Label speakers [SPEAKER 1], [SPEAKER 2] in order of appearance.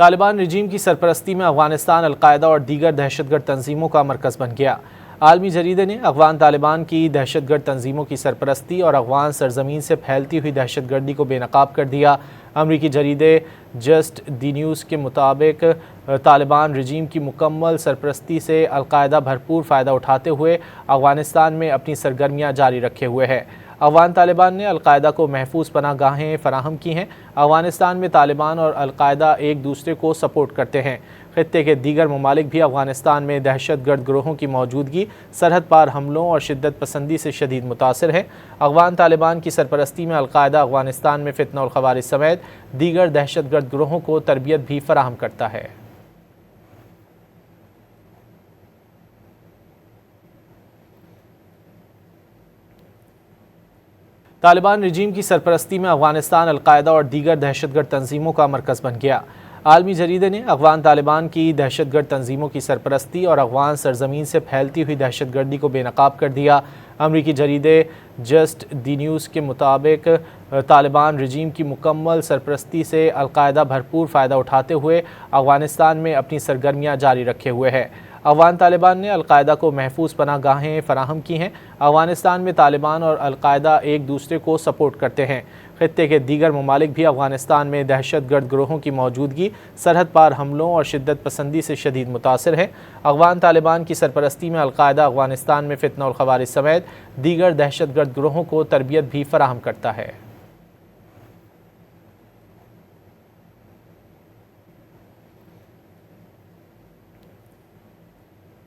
[SPEAKER 1] طالبان رجیم کی سرپرستی میں افغانستان القاعدہ اور دیگر دہشت گرد تنظیموں کا مرکز بن گیا۔ عالمی جریدے نے افغان طالبان کی دہشت گرد تنظیموں کی سرپرستی اور افغان سرزمین سے پھیلتی ہوئی دہشت گردی کو بے نقاب کر دیا۔ امریکی جریدے جسٹ دی نیوز کے مطابق طالبان رجیم کی مکمل سرپرستی سے القاعدہ بھرپور فائدہ اٹھاتے ہوئے افغانستان میں اپنی سرگرمیاں جاری رکھے ہوئے ہے۔ افغان طالبان نے القاعدہ کو محفوظ پناہ گاہیں فراہم کی ہیں۔ افغانستان میں طالبان اور القاعدہ ایک دوسرے کو سپورٹ کرتے ہیں۔ خطے کے دیگر ممالک بھی افغانستان میں دہشت گرد گروہوں کی موجودگی، سرحد پار حملوں اور شدت پسندی سے شدید متاثر ہے۔ افغان طالبان کی سرپرستی میں القاعدہ افغانستان میں فتنہ الخوارج سمیت دیگر دہشت گرد گروہوں کو تربیت بھی فراہم کرتا ہے۔ طالبان رجیم کی سرپرستی میں افغانستان القاعدہ اور دیگر دہشت گرد تنظیموں کا مرکز بن گیا۔ عالمی جریدے نے افغان طالبان کی دہشت گرد تنظیموں کی سرپرستی اور افغان سرزمین سے پھیلتی ہوئی دہشت گردی کو بے نقاب کر دیا۔ امریکی جریدے جسٹ دی نیوز کے مطابق طالبان رجیم کی مکمل سرپرستی سے القاعدہ بھرپور فائدہ اٹھاتے ہوئے افغانستان میں اپنی سرگرمیاں جاری رکھے ہوئے ہے۔ افغان طالبان نے القاعدہ کو محفوظ پناہ گاہیں فراہم کی ہیں۔ افغانستان میں طالبان اور القاعدہ ایک دوسرے کو سپورٹ کرتے ہیں۔ خطے کے دیگر ممالک بھی افغانستان میں دہشت گرد گروہوں کی موجودگی، سرحد پار حملوں اور شدت پسندی سے شدید متاثر ہے۔ افغان طالبان کی سرپرستی میں القاعدہ افغانستان میں فتنہ الخوارج سمیت دیگر دہشت گرد گروہوں کو تربیت بھی فراہم کرتا ہے۔